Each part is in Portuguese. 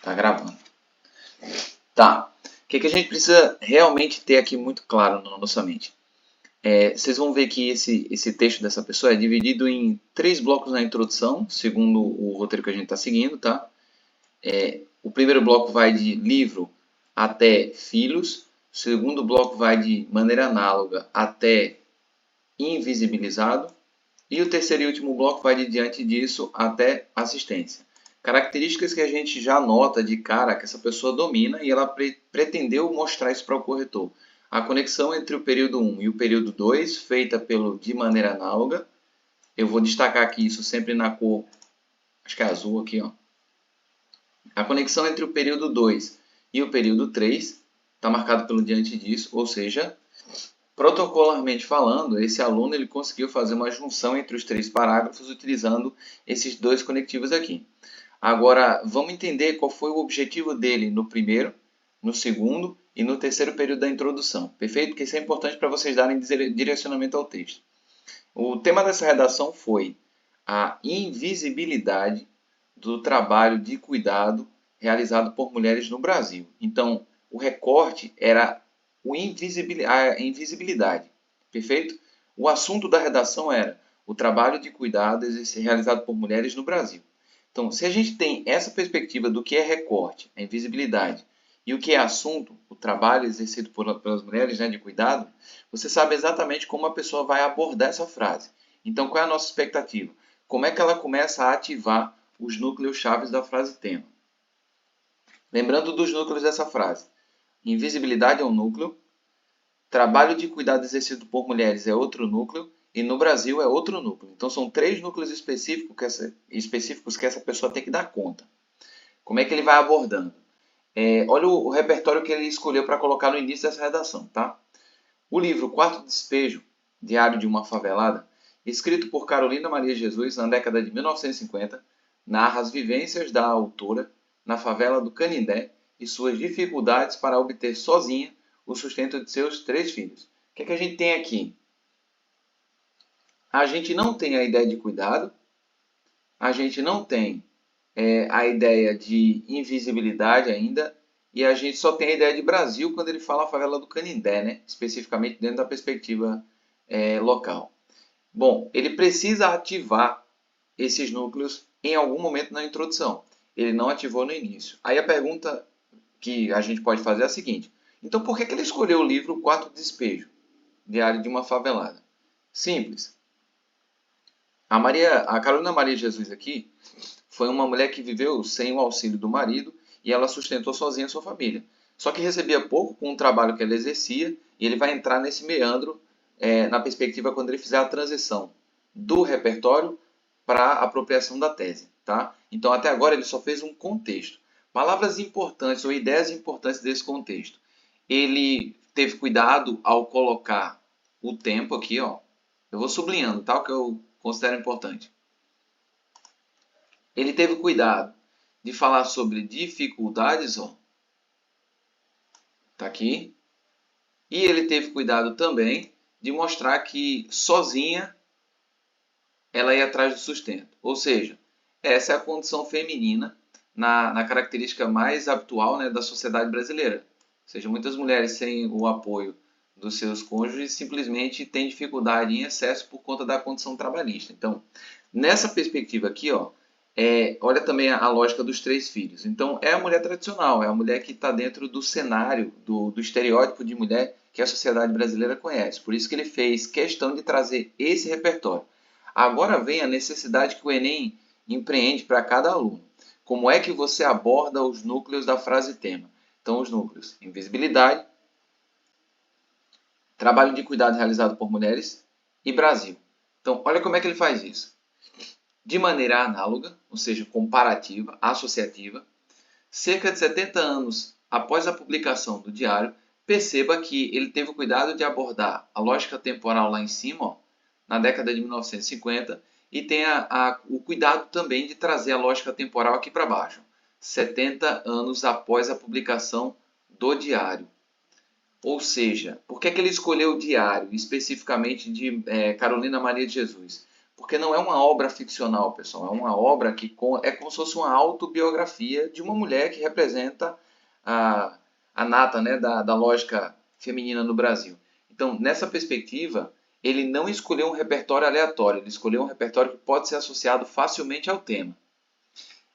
Tá gravando. Tá. O que a gente precisa realmente ter aqui muito claro na nossa mente? Vocês vão ver que esse texto dessa pessoa é dividido em 3 blocos na introdução, segundo o roteiro que a gente está seguindo, tá? O primeiro bloco vai de livro até filhos, o segundo bloco vai de maneira análoga até invisibilizado, e o terceiro e último bloco vai de diante disso até assistência. Características que a gente já nota de cara que essa pessoa domina e ela pretendeu mostrar isso para o corretor. A conexão entre o período 1 e o período 2, feita de maneira análoga. Eu vou destacar aqui isso sempre na cor, acho que é azul aqui, ó. A conexão entre o período 2 e o período 3 está marcado pelo diante disso, ou seja, protocolarmente falando, esse aluno ele conseguiu fazer uma junção entre os 3 parágrafos utilizando esses 2 conectivos aqui. Agora, vamos entender qual foi o objetivo dele no primeiro, no segundo e no terceiro período da introdução. Perfeito? Porque isso é importante para vocês darem direcionamento ao texto. O tema dessa redação foi a invisibilidade do trabalho de cuidado realizado por mulheres no Brasil. Então, o recorte era a invisibilidade. Perfeito? O assunto da redação era o trabalho de cuidado realizado por mulheres no Brasil. Então, se a gente tem essa perspectiva do que é recorte, a invisibilidade, e o que é assunto, o trabalho exercido pelas mulheres, né, de cuidado, você sabe exatamente como a pessoa vai abordar essa frase. Então, qual é a nossa expectativa? Como é que ela começa a ativar os núcleos chaves da frase tema? Lembrando dos núcleos dessa frase. Invisibilidade é um núcleo, trabalho de cuidado exercido por mulheres é outro núcleo, e no Brasil é outro núcleo. Então, são 3 núcleos específicos que essa pessoa tem que dar conta. Como é que ele vai abordando? Olha o repertório que ele escolheu para colocar no início dessa redação. Tá? O livro Quarto Despejo, Diário de uma Favelada, escrito por Carolina Maria Jesus na década de 1950, narra as vivências da autora na favela do Canindé e suas dificuldades para obter sozinha o sustento de seus 3 filhos. O que a gente tem aqui? A gente não tem a ideia de cuidado, a gente não tem a ideia de invisibilidade ainda, e a gente só tem a ideia de Brasil quando ele fala a favela do Canindé, né? Especificamente dentro da perspectiva local. Bom, ele precisa ativar esses núcleos em algum momento na introdução. Ele não ativou no início. Aí a pergunta que a gente pode fazer é a seguinte: então por que ele escolheu o livro Quarto Despejo, Diário de uma Favelada? Simples. A Carolina Maria Jesus aqui foi uma mulher que viveu sem o auxílio do marido e ela sustentou sozinha a sua família. Só que recebia pouco com o trabalho que ela exercia e ele vai entrar nesse meandro na perspectiva quando ele fizer a transição do repertório para a apropriação da tese. Tá? Então, até agora, ele só fez um contexto. Palavras importantes ou ideias importantes desse contexto. Ele teve cuidado ao colocar o tempo aqui, ó. Eu vou sublinhando, tá? O que eu considero importante. Ele teve cuidado de falar sobre dificuldades, ó. Tá aqui. E ele teve cuidado também de mostrar que sozinha ela ia atrás do sustento. Ou seja, essa é a condição feminina na característica mais habitual, né, da sociedade brasileira. Ou seja, muitas mulheres sem o apoio dos seus cônjuges simplesmente têm dificuldade em excesso por conta da condição trabalhista. Então, nessa perspectiva aqui, ó, olha também a lógica dos 3 filhos. Então, é a mulher tradicional, é a mulher que está dentro do cenário, do estereótipo de mulher que a sociedade brasileira conhece. Por isso que ele fez questão de trazer esse repertório. Agora vem a necessidade que o Enem empreende para cada aluno. Como é que você aborda os núcleos da frase tema? Então, os núcleos: invisibilidade, trabalho de cuidado realizado por mulheres e Brasil. Então, olha como é que ele faz isso. De maneira análoga, ou seja, comparativa, associativa, cerca de 70 anos após a publicação do diário, perceba que ele teve o cuidado de abordar a lógica temporal lá em cima, ó, na década de 1950, e tem o cuidado também de trazer a lógica temporal aqui para baixo, 70 anos após a publicação do diário. Ou seja, por que ele escolheu o diário, especificamente de Carolina Maria de Jesus? Porque não é uma obra ficcional, pessoal. É uma obra que é como se fosse uma autobiografia de uma mulher que representa a nata, né, da lógica feminina no Brasil. Então, nessa perspectiva, ele não escolheu um repertório aleatório, ele escolheu um repertório que pode ser associado facilmente ao tema.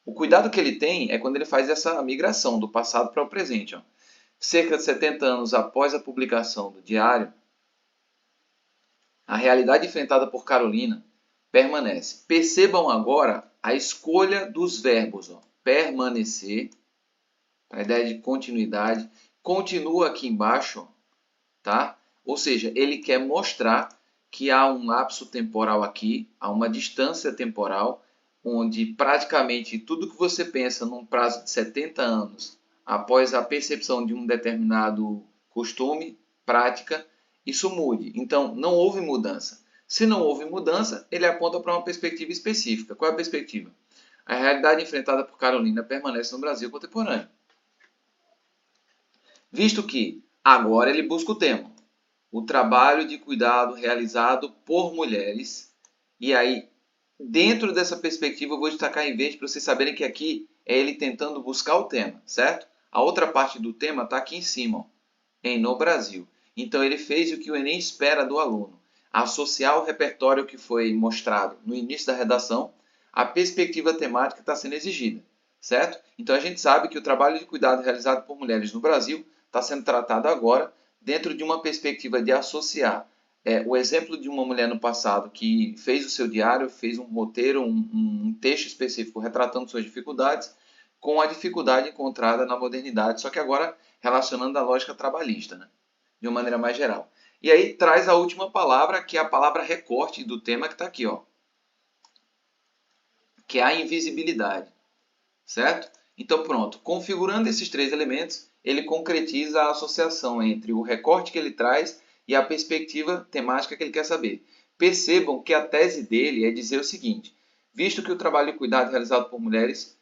O cuidado que ele tem é quando ele faz essa migração do passado para o presente. Ó. Cerca de 70 anos após a publicação do diário, a realidade enfrentada por Carolina permanece. Percebam agora a escolha dos verbos. Ó. Permanecer, a ideia de continuidade, continua aqui embaixo, tá? Ou seja, ele quer mostrar que há um lapso temporal aqui, há uma distância temporal, onde praticamente tudo que você pensa num prazo de 70 anos, após a percepção de um determinado costume, prática, isso mude. Então, não houve mudança. Se não houve mudança, ele aponta para uma perspectiva específica. Qual é a perspectiva? A realidade enfrentada por Carolina permanece no Brasil contemporâneo. Visto que agora ele busca o tema, o trabalho de cuidado realizado por mulheres. E aí, dentro dessa perspectiva, eu vou destacar em verde para vocês saberem que aqui é ele tentando buscar o tema, certo? A outra parte do tema está aqui em cima, ó, em no Brasil. Então ele fez o que o Enem espera do aluno, associar o repertório que foi mostrado no início da redação à perspectiva temática que está sendo exigida, certo? Então a gente sabe que o trabalho de cuidado realizado por mulheres no Brasil está sendo tratado agora dentro de uma perspectiva de associar o exemplo de uma mulher no passado que fez o seu diário, fez um roteiro, um texto específico retratando suas dificuldades, com a dificuldade encontrada na modernidade, só que agora relacionando a lógica trabalhista, né? De uma maneira mais geral. E aí traz a última palavra, que é a palavra recorte do tema que está aqui, ó, que é a invisibilidade, certo? Então pronto, configurando esses três elementos, ele concretiza a associação entre o recorte que ele traz e a perspectiva temática que ele quer saber. Percebam que a tese dele é dizer o seguinte: visto que o trabalho de cuidado realizado por mulheres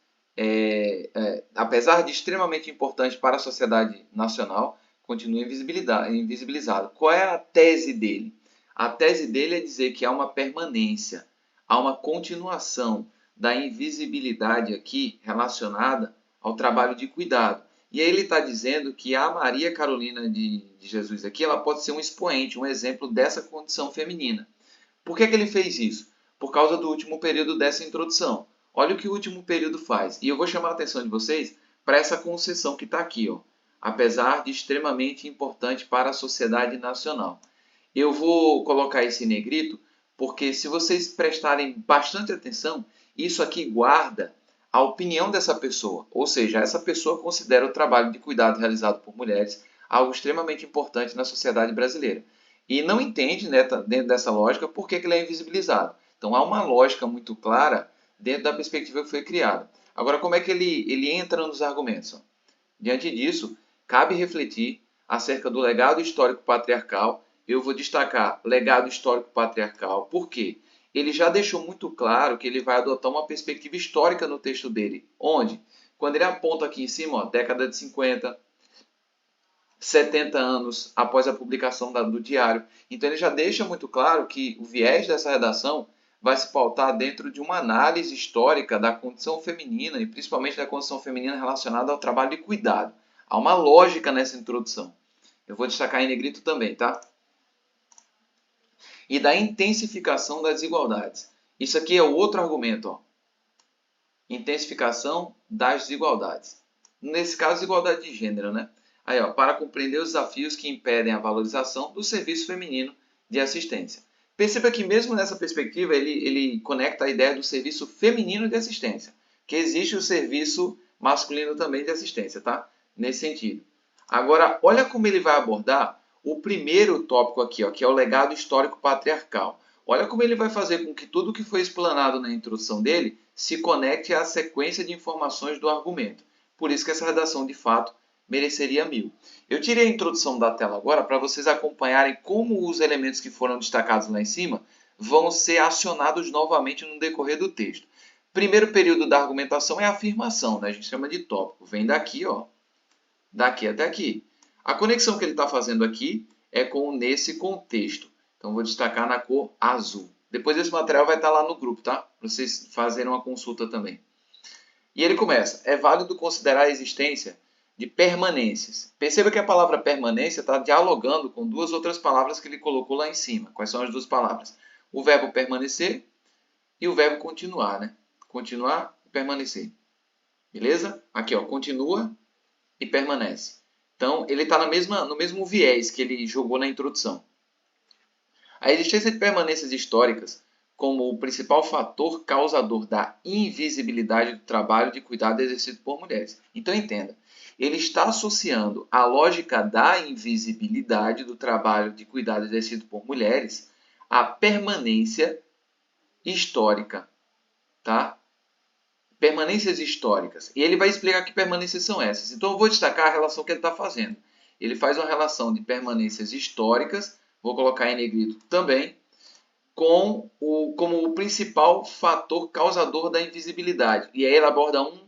apesar de extremamente importante para a sociedade nacional, continua invisibilizado. Qual é a tese dele? A tese dele é dizer que há uma permanência, há uma continuação da invisibilidade aqui relacionada ao trabalho de cuidado. E aí ele está dizendo que a Maria Carolina de Jesus aqui, ela pode ser um expoente, um exemplo dessa condição feminina. Por que ele fez isso? Por causa do último período dessa introdução. Olha o que o último período faz. E eu vou chamar a atenção de vocês para essa concessão que está aqui, ó. Apesar de extremamente importante para a sociedade nacional. Eu vou colocar esse em negrito, porque se vocês prestarem bastante atenção, isso aqui guarda a opinião dessa pessoa. Ou seja, essa pessoa considera o trabalho de cuidado realizado por mulheres algo extremamente importante na sociedade brasileira. E não entende, né, dentro dessa lógica, por que ele é invisibilizado. Então há uma lógica muito clara dentro da perspectiva que foi criada. Agora, como é que ele entra nos argumentos? Ó? Diante disso, cabe refletir acerca do legado histórico patriarcal. Eu vou destacar legado histórico patriarcal. Por quê? Ele já deixou muito claro que ele vai adotar uma perspectiva histórica no texto dele. Onde? Quando ele aponta aqui em cima, ó, década de 50, 70 anos após a publicação do diário. Então ele já deixa muito claro que o viés dessa redação vai se pautar dentro de uma análise histórica da condição feminina e principalmente da condição feminina relacionada ao trabalho de cuidado. Há uma lógica nessa introdução. Eu vou destacar em negrito também, tá? E da intensificação das desigualdades. Isso aqui é o outro argumento, ó. Intensificação das desigualdades. Nesse caso, desigualdade de gênero, né? Aí, ó, para compreender os desafios que impedem a valorização do serviço feminino de assistência. Perceba que mesmo nessa perspectiva, ele conecta a ideia do serviço feminino de assistência, que existe o serviço masculino também de assistência, tá? Nesse sentido. Agora, olha como ele vai abordar o primeiro tópico aqui, ó, que é o legado histórico patriarcal. Olha como ele vai fazer com que tudo que foi explanado na introdução dele se conecte à sequência de informações do argumento. Por isso que essa redação, de fato, mereceria 1000. Eu tirei a introdução da tela agora para vocês acompanharem como os elementos que foram destacados lá em cima vão ser acionados novamente no decorrer do texto. Primeiro período da argumentação é a afirmação, né? A gente chama de tópico. Vem daqui, ó, daqui até aqui. A conexão que ele está fazendo aqui é com nesse contexto. Então, vou destacar na cor azul. Depois esse material vai estar lá no grupo, tá? Para vocês fazerem uma consulta também. E ele começa: é válido considerar a existência de permanências. Perceba que a palavra permanência está dialogando com duas outras palavras que ele colocou lá em cima. Quais são as duas palavras? O verbo permanecer e o verbo continuar, né? Continuar e permanecer. Beleza? Aqui, ó, continua e permanece. Então, ele está no mesmo viés que ele jogou na introdução. A existência de permanências históricas como o principal fator causador da invisibilidade do trabalho de cuidado exercido por mulheres. Então, entenda, ele está associando a lógica da invisibilidade do trabalho de cuidado exercido por mulheres à permanência histórica, tá? Permanências históricas. E ele vai explicar que permanências são essas. Então, eu vou destacar a relação que ele está fazendo. Ele faz uma relação de permanências históricas, vou colocar em negrito também, como o principal fator causador da invisibilidade. E aí ele aborda um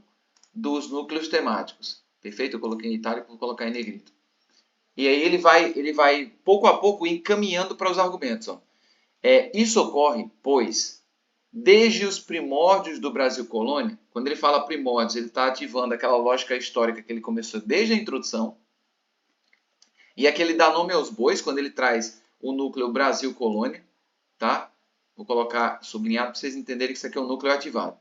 dos núcleos temáticos. Perfeito? Eu coloquei em itálico, vou colocar em negrito. E aí ele vai pouco a pouco encaminhando para os argumentos. Ó. Isso ocorre, pois, desde os primórdios do Brasil colônia, quando ele fala primórdios, ele está ativando aquela lógica histórica que ele começou desde a introdução. E aqui ele dá nome aos bois, quando ele traz o núcleo Brasil colônia. Tá? Vou colocar sublinhado para vocês entenderem que isso aqui é um núcleo ativado.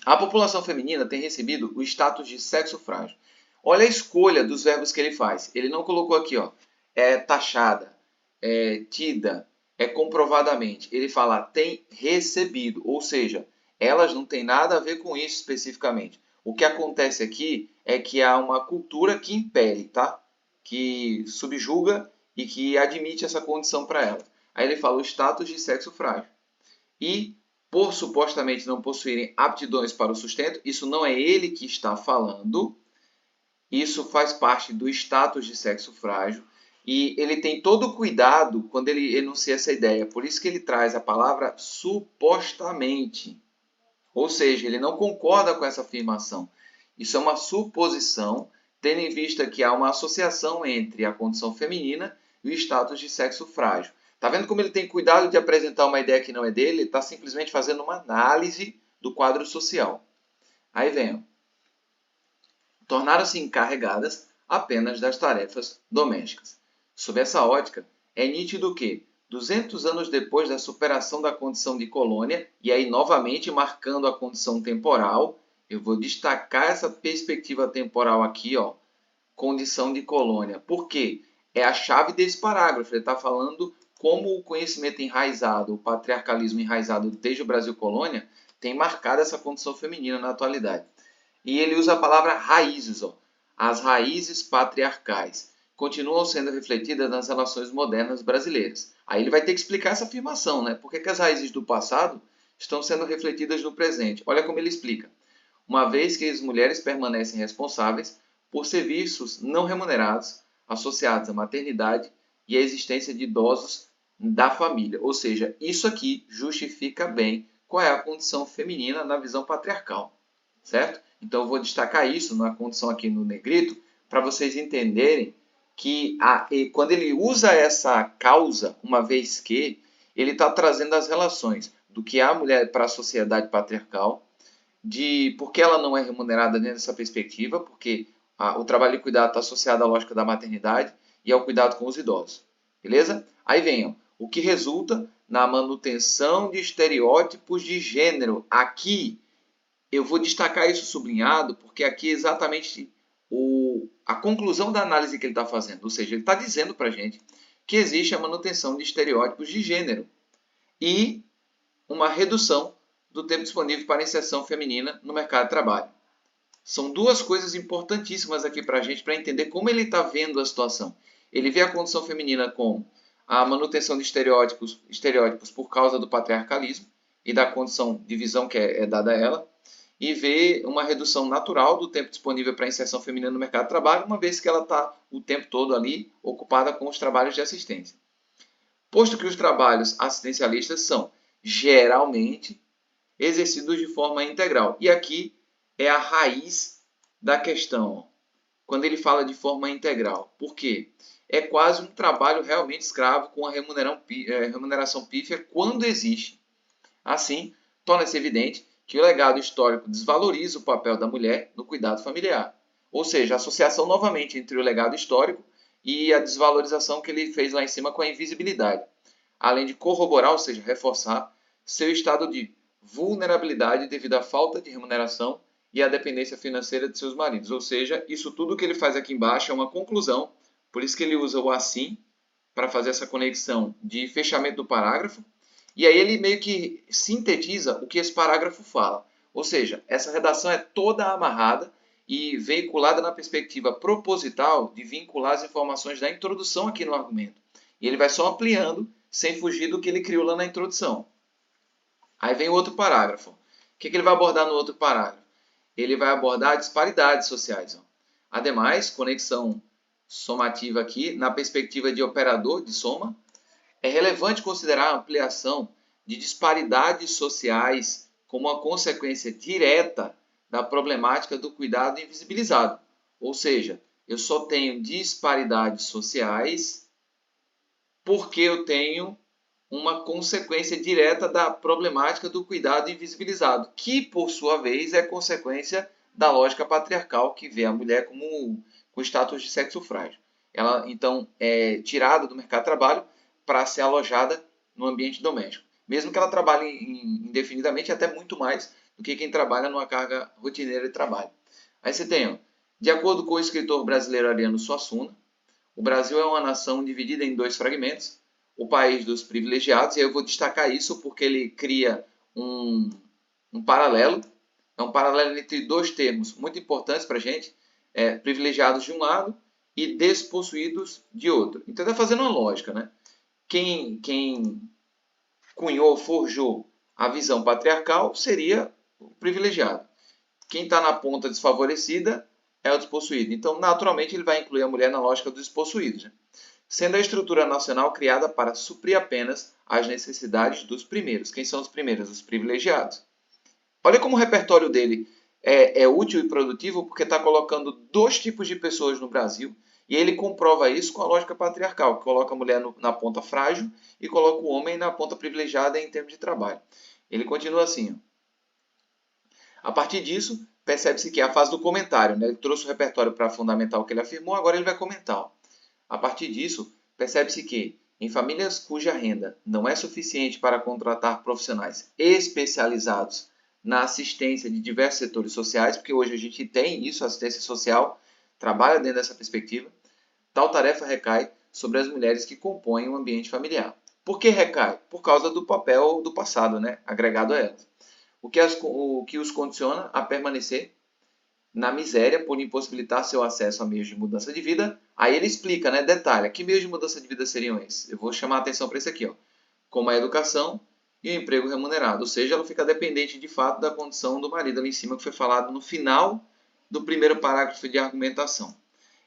A população feminina tem recebido o status de sexo frágil. Olha a escolha dos verbos que ele faz. Ele não colocou aqui, ó, é taxada, é tida, é comprovadamente. Ele fala tem recebido, ou seja, elas não têm nada a ver com isso especificamente. O que acontece aqui é que há uma cultura que impele, tá? Que subjuga e que admite essa condição para elas. Aí ele fala o status de sexo frágil. E, por supostamente não possuírem aptidões para o sustento, isso não é ele que está falando, isso faz parte do status de sexo frágil. E ele tem todo o cuidado quando ele enuncia essa ideia. Por isso que ele traz a palavra supostamente. Ou seja, ele não concorda com essa afirmação. Isso é uma suposição, tendo em vista que há uma associação entre a condição feminina e o status de sexo frágil. Está vendo como ele tem cuidado de apresentar uma ideia que não é dele? Ele está simplesmente fazendo uma análise do quadro social. Aí vem. Tornaram-se encarregadas apenas das tarefas domésticas. Sob essa ótica, é nítido que, 200 anos depois da superação da condição de colônia, e aí novamente marcando a condição temporal, eu vou destacar essa perspectiva temporal aqui, ó, condição de colônia. Por quê? É a chave desse parágrafo. Ele está falando como o conhecimento enraizado, o patriarcalismo enraizado desde o Brasil colônia, tem marcado essa condição feminina na atualidade. E ele usa a palavra raízes, ó. As raízes patriarcais continuam sendo refletidas nas relações modernas brasileiras. Aí ele vai ter que explicar essa afirmação, né? Por que as raízes do passado estão sendo refletidas no presente? Olha como ele explica. Uma vez que as mulheres permanecem responsáveis por serviços não remunerados associados à maternidade e à existência de idosos da família. Ou seja, isso aqui justifica bem qual é a condição feminina na visão patriarcal, certo? Então eu vou destacar isso na condição aqui no negrito para vocês entenderem que quando ele usa essa causa, uma vez que, ele está trazendo as relações do que é a mulher para a sociedade patriarcal, de por que ela não é remunerada dentro dessa perspectiva, porque o trabalho de cuidado está associado à lógica da maternidade e ao cuidado com os idosos. Beleza? Aí venham. O que resulta na manutenção de estereótipos de gênero. Aqui, eu vou destacar isso sublinhado, porque aqui é exatamente a conclusão da análise que ele está fazendo. Ou seja, ele está dizendo para a gente que existe a manutenção de estereótipos de gênero e uma redução do tempo disponível para a inserção feminina no mercado de trabalho. São duas coisas importantíssimas aqui para a gente, para entender como ele está vendo a situação. Ele vê a condição feminina como a manutenção de estereótipos por causa do patriarcalismo e da condição de visão que é dada a ela, e vê uma redução natural do tempo disponível para a inserção feminina no mercado de trabalho, uma vez que ela está o tempo todo ali ocupada com os trabalhos de assistência. Posto que os trabalhos assistencialistas são geralmente exercidos de forma integral. E aqui é a raiz da questão, quando ele fala de forma integral. Por quê? é quase um trabalho realmente escravo com a remuneração pífia quando existe. Assim, torna-se evidente que o legado histórico desvaloriza o papel da mulher no cuidado familiar. Ou seja, a associação novamente entre o legado histórico e a desvalorização que ele fez lá em cima com a invisibilidade, além de corroborar, ou seja, reforçar, seu estado de vulnerabilidade devido à falta de remuneração e à dependência financeira de seus maridos. Ou seja, isso tudo que ele faz aqui embaixo é uma conclusão, por isso que ele usa o assim para fazer essa conexão de fechamento do parágrafo, e aí ele meio que sintetiza o que esse parágrafo fala. Ou seja, essa redação é toda amarrada e veiculada na perspectiva proposital de vincular as informações da introdução aqui no argumento. E ele vai só ampliando, sem fugir do que ele criou lá na introdução. Aí vem o outro parágrafo. O que ele vai abordar no outro parágrafo? Ele vai abordar disparidades sociais. Ademais, conexão somativa aqui, na perspectiva de operador de soma, é relevante considerar a ampliação de disparidades sociais como uma consequência direta da problemática do cuidado invisibilizado. Ou seja, eu só tenho disparidades sociais porque eu tenho uma consequência direta da problemática do cuidado invisibilizado, que, por sua vez, é consequência da lógica patriarcal que vê a mulher como com status de sexo frágil. Ela, então, é tirada do mercado de trabalho para ser alojada no ambiente doméstico. Mesmo que ela trabalhe indefinidamente, até muito mais do que quem trabalha numa carga rotineira de trabalho. Aí você tem, de acordo com o escritor brasileiro Ariano Suassuna, o Brasil é uma nação dividida em dois fragmentos, o país dos privilegiados, e eu vou destacar isso porque ele cria um paralelo, é um paralelo entre dois termos muito importantes para a gente, privilegiados de um lado e despossuídos de outro. Então está fazendo uma lógica, né? Quem cunhou, forjou a visão patriarcal seria o privilegiado. Quem está na ponta desfavorecida é o despossuído. Então, naturalmente, ele vai incluir a mulher na lógica dos despossuídos, né? Sendo a estrutura nacional criada para suprir apenas as necessidades dos primeiros. Quem são os primeiros? Os privilegiados. Olha como o repertório dele é útil e produtivo, porque está colocando dois tipos de pessoas no Brasil, e ele comprova isso com a lógica patriarcal, que coloca a mulher na ponta frágil e coloca o homem na ponta privilegiada em termos de trabalho. Ele continua assim. A partir disso, percebe-se que é a fase do comentário, né? Ele trouxe o repertório para fundamentar o que ele afirmou, agora ele vai comentar. A partir disso, percebe-se que, em famílias cuja renda não é suficiente para contratar profissionais especializados na assistência de diversos setores sociais, porque hoje a gente tem isso, assistência social, trabalha dentro dessa perspectiva, tal tarefa recai sobre as mulheres que compõem o ambiente familiar. Por que recai? Por causa do papel do passado, né? Agregado a elas. O que os condiciona a permanecer na miséria por impossibilitar seu acesso a meios de mudança de vida. Aí ele explica, né, detalha, que meios de mudança de vida seriam esses? Eu vou chamar a atenção para isso aqui, como a educação e o emprego remunerado. Ou seja, ela fica dependente de fato da condição do marido ali em cima, que foi falado no final do primeiro parágrafo de argumentação.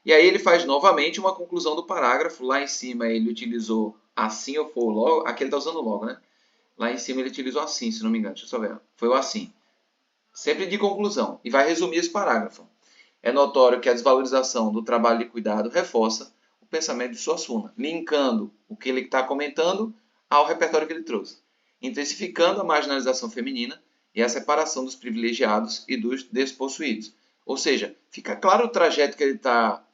E aí ele faz novamente uma conclusão do parágrafo. Lá em cima ele utilizou assim ou for logo. Aqui ele está usando logo, né? Lá em cima ele utilizou assim, se não me engano. Deixa eu só ver. Foi o assim. Sempre de conclusão, e vai resumir esse parágrafo. É notório que a desvalorização do trabalho de cuidado reforça o pensamento de Suassuna, linkando o que ele está comentando ao repertório que ele trouxe, intensificando a marginalização feminina e a separação dos privilegiados e dos despossuídos. Ou seja, fica claro o trajeto que ele está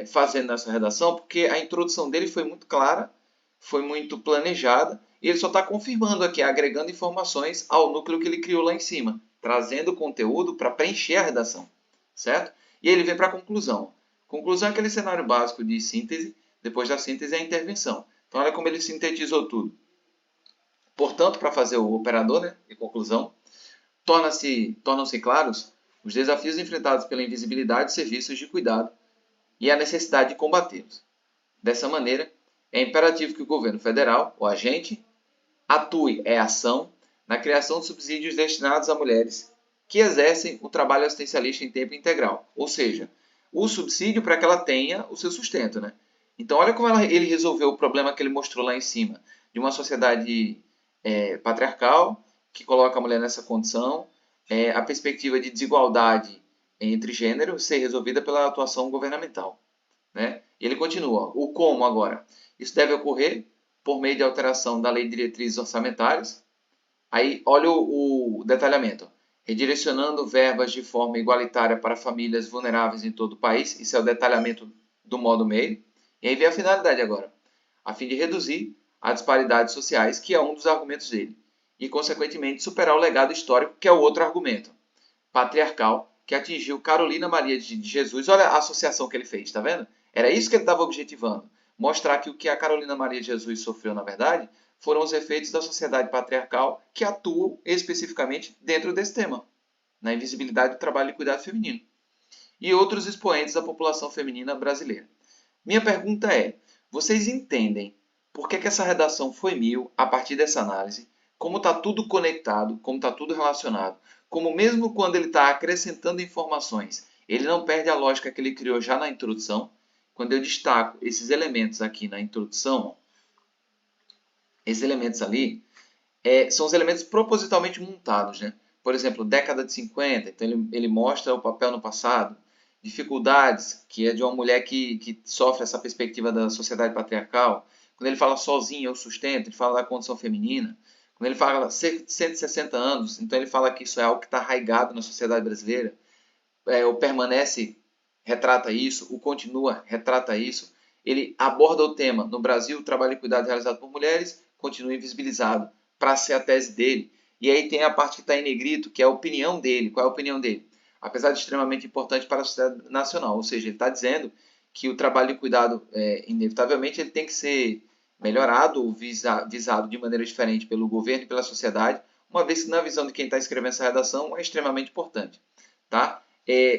fazendo nessa redação, porque a introdução dele foi muito clara, foi muito planejada, e ele só está confirmando aqui, agregando informações ao núcleo que ele criou lá em cima, trazendo conteúdo para preencher a redação, certo? E ele vem para a conclusão. Conclusão é aquele cenário básico de síntese, depois da síntese é a intervenção. Então olha como ele sintetizou tudo. Portanto, para fazer o operador, né, de conclusão, tornam-se claros os desafios enfrentados pela invisibilidade de serviços de cuidado e a necessidade de combatê-los. Dessa maneira, é imperativo que o governo federal, o agente, atue, ação, na criação de subsídios destinados a mulheres que exercem o trabalho assistencialista em tempo integral. Ou seja, o subsídio para que ela tenha o seu sustento, né? Então, olha como ele resolveu o problema que ele mostrou lá em cima, de uma sociedade patriarcal, que coloca a mulher nessa condição, a perspectiva de desigualdade entre gêneros ser resolvida pela atuação governamental, né? Ele continua, o como agora. Isso deve ocorrer por meio de alteração da Lei de Diretrizes Orçamentárias. Aí, olha o detalhamento. Redirecionando verbas de forma igualitária para famílias vulneráveis em todo o país. Isso é o detalhamento do modo meio. E aí vem a finalidade agora. A fim de reduzir as disparidades sociais, que é um dos argumentos dele. E, consequentemente, superar o legado histórico, que é o outro argumento. Patriarcal, que atingiu Carolina Maria de Jesus. Olha a associação que ele fez, está vendo? Era isso que ele estava objetivando. Mostrar que o que a Carolina Maria de Jesus sofreu, na verdade, foram os efeitos da sociedade patriarcal que atuam especificamente dentro desse tema, na invisibilidade do trabalho e cuidado feminino. E outros expoentes da população feminina brasileira. Minha pergunta é, vocês entendem por que essa redação foi mil a partir dessa análise? Como está tudo conectado, como está tudo relacionado, como mesmo quando ele está acrescentando informações, ele não perde a lógica que ele criou já na introdução. Quando eu destaco esses elementos aqui na introdução, esses elementos ali são os elementos propositalmente montados, né? Por exemplo, década de 50, então ele mostra o papel no passado. Dificuldades, que é de uma mulher que sofre essa perspectiva da sociedade patriarcal. Quando ele fala sozinho, eu sustento, ele fala da condição feminina. Quando ele fala 160 anos, então ele fala que isso é algo que está arraigado na sociedade brasileira. O permanece, retrata isso. O continua, retrata isso. Ele aborda o tema, no Brasil, o trabalho e cuidado realizado por mulheres continua invisibilizado, para ser a tese dele. E aí tem a parte que está em negrito, que é a opinião dele. Qual é a opinião dele? Apesar de extremamente importante para a sociedade nacional. Ou seja, ele está dizendo que o trabalho de cuidado, inevitavelmente, ele tem que ser melhorado ou visado de maneira diferente pelo governo e pela sociedade, uma vez que na visão de quem está escrevendo essa redação é extremamente importante. Tá?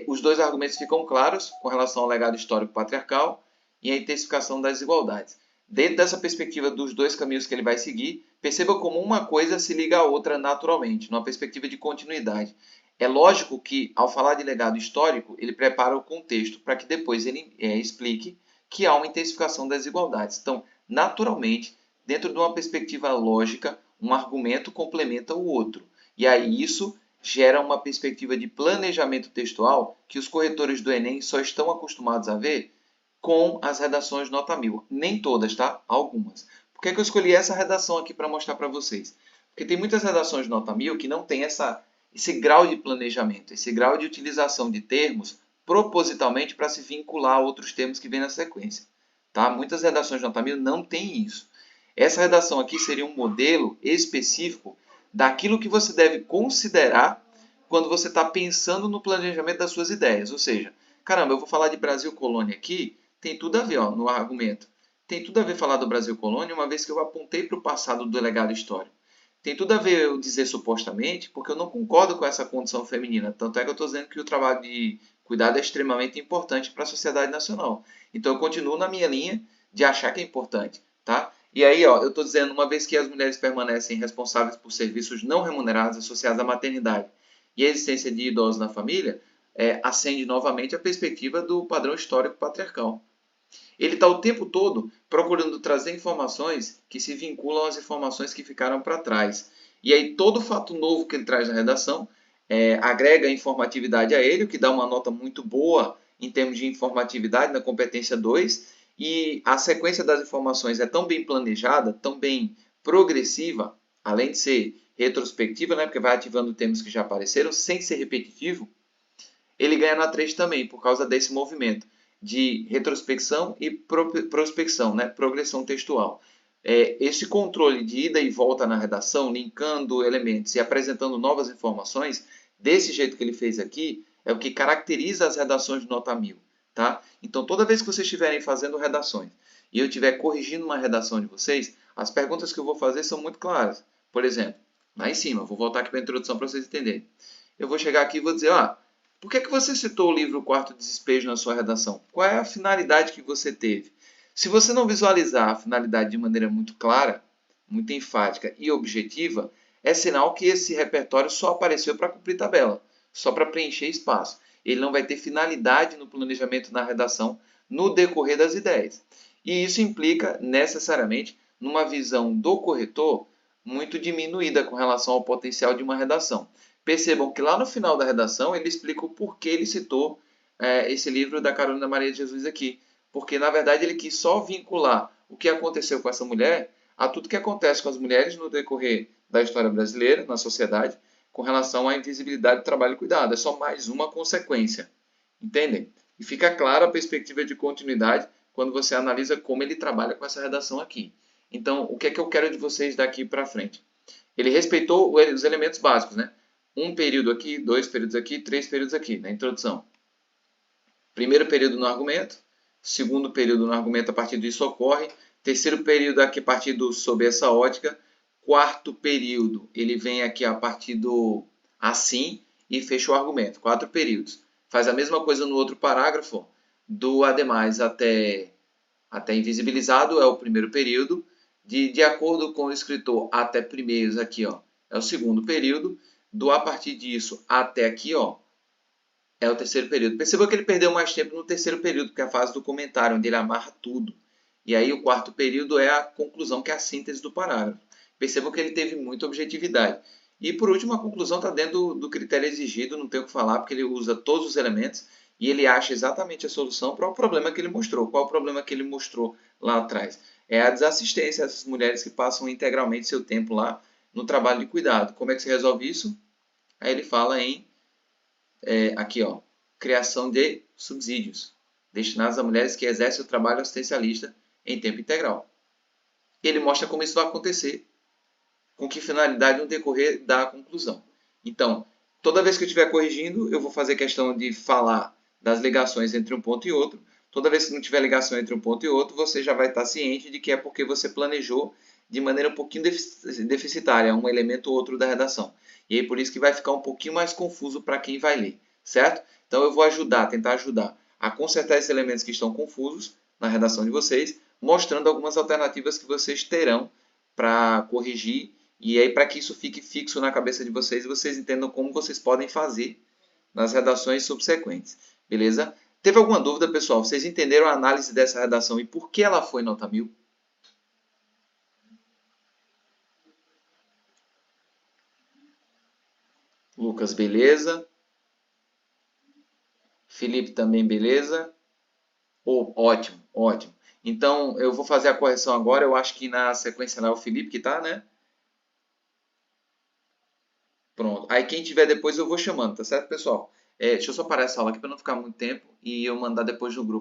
Os dois argumentos ficam claros com relação ao legado histórico patriarcal e a intensificação das desigualdades. Dentro dessa perspectiva dos dois caminhos que ele vai seguir, perceba como uma coisa se liga à outra naturalmente, numa perspectiva de continuidade. É lógico que, ao falar de legado histórico, ele prepara o contexto para que depois ele explique que há uma intensificação das desigualdades. Então, naturalmente, dentro de uma perspectiva lógica, um argumento complementa o outro. E aí isso gera uma perspectiva de planejamento textual que os corretores do Enem só estão acostumados a ver com as redações nota 1000. Nem todas, tá? Algumas. Por que eu escolhi essa redação aqui para mostrar para vocês? Porque tem muitas redações nota 1000 que não tem esse grau de planejamento, esse grau de utilização de termos propositalmente para se vincular a outros termos que vêm na sequência. Tá? Muitas redações nota 1000 não têm isso. Essa redação aqui seria um modelo específico daquilo que você deve considerar quando você está pensando no planejamento das suas ideias. Ou seja, caramba, eu vou falar de Brasil Colônia aqui, tem tudo a ver no argumento. Tem tudo a ver falar do Brasil Colônia, uma vez que eu apontei para o passado do legado histórico. Tem tudo a ver eu dizer supostamente, porque eu não concordo com essa condição feminina. Tanto é que eu estou dizendo que o trabalho de cuidado é extremamente importante para a sociedade nacional. Então eu continuo na minha linha de achar que é importante. Tá? E aí, eu estou dizendo, uma vez que as mulheres permanecem responsáveis por serviços não remunerados associados à maternidade e à existência de idosos na família, acende novamente a perspectiva do padrão histórico patriarcal. Ele está o tempo todo procurando trazer informações que se vinculam às informações que ficaram para trás. E aí todo fato novo que ele traz na redação agrega informatividade a ele, o que dá uma nota muito boa em termos de informatividade na competência 2. E a sequência das informações é tão bem planejada, tão bem progressiva, além de ser retrospectiva, né, porque vai ativando termos que já apareceram, sem ser repetitivo, ele ganha na 3 também, por causa desse movimento de retrospecção e prospecção, né? Progressão textual. Esse controle de ida e volta na redação, linkando elementos e apresentando novas informações, desse jeito que ele fez aqui, é o que caracteriza as redações de nota 1000. Tá? Então, toda vez que vocês estiverem fazendo redações e eu estiver corrigindo uma redação de vocês, as perguntas que eu vou fazer são muito claras. Por exemplo, lá em cima, vou voltar aqui para a introdução para vocês entenderem. Eu vou chegar aqui e vou dizer, por que você citou o livro Quarto Despejo na sua redação? Qual é a finalidade que você teve? Se você não visualizar a finalidade de maneira muito clara, muito enfática e objetiva, é sinal que esse repertório só apareceu para cumprir tabela, só para preencher espaço. Ele não vai ter finalidade no planejamento na redação no decorrer das ideias. E isso implica necessariamente numa visão do corretor muito diminuída com relação ao potencial de uma redação. Percebam que lá no final da redação ele explica o porquê ele citou esse livro da Carolina Maria de Jesus aqui. porque na verdade ele quis só vincular o que aconteceu com essa mulher a tudo que acontece com as mulheres no decorrer da história brasileira, na sociedade, com relação à invisibilidade do trabalho e cuidado. É só mais uma consequência. Entendem? E fica clara a perspectiva de continuidade quando você analisa como ele trabalha com essa redação aqui. Então, o que é que eu quero de vocês daqui para frente? Ele respeitou os elementos básicos, né? Um período aqui, dois períodos aqui, três períodos aqui, na introdução. Primeiro período no argumento, segundo período no argumento a partir disso ocorre, terceiro período aqui a partir do sob essa ótica, quarto período ele vem aqui a partir do assim e fecha o argumento. 4 períodos. Faz a mesma coisa no outro parágrafo, do ademais até invisibilizado é o primeiro período, de acordo com o escritor até primeiros aqui, ó, é o segundo período, do a partir disso até aqui, ó, é o terceiro período. Perceba que ele perdeu mais tempo no terceiro período, que é a fase do comentário, onde ele amarra tudo. E aí o quarto período é a conclusão, que é a síntese do parágrafo. Perceba que ele teve muita objetividade. E por último, a conclusão está dentro do critério exigido, não tem o que falar, porque ele usa todos os elementos e ele acha exatamente a solução para o problema que ele mostrou. Qual o problema que ele mostrou lá atrás? É a desassistência dessas mulheres que passam integralmente seu tempo lá no trabalho de cuidado. Como é que se resolve isso? Aí ele fala em aqui, ó, criação de subsídios destinados a mulheres que exercem o trabalho assistencialista em tempo integral. Ele mostra como isso vai acontecer, com que finalidade no decorrer da conclusão. Então, toda vez que eu estiver corrigindo, eu vou fazer questão de falar das ligações entre um ponto e outro. Toda vez que não tiver ligação entre um ponto e outro, você já vai estar ciente de que é porque você planejou de maneira um pouquinho deficitária um elemento ou outro da redação. E aí por isso que vai ficar um pouquinho mais confuso para quem vai ler, certo? Então eu vou tentar ajudar a consertar esses elementos que estão confusos na redação de vocês, mostrando algumas alternativas que vocês terão para corrigir e aí para que isso fique fixo na cabeça de vocês e vocês entendam como vocês podem fazer nas redações subsequentes. Beleza? Teve alguma dúvida, pessoal? Vocês entenderam a análise dessa redação e por que ela foi nota 1000? Lucas, beleza? Felipe também, beleza? Oh, ótimo, ótimo. Então, eu vou fazer a correção agora. Eu acho que na sequência lá é o Felipe que tá, né? Pronto. Aí quem tiver depois eu vou chamando, tá certo, pessoal? Deixa eu só parar essa aula aqui para não ficar muito tempo e eu mandar depois no grupo.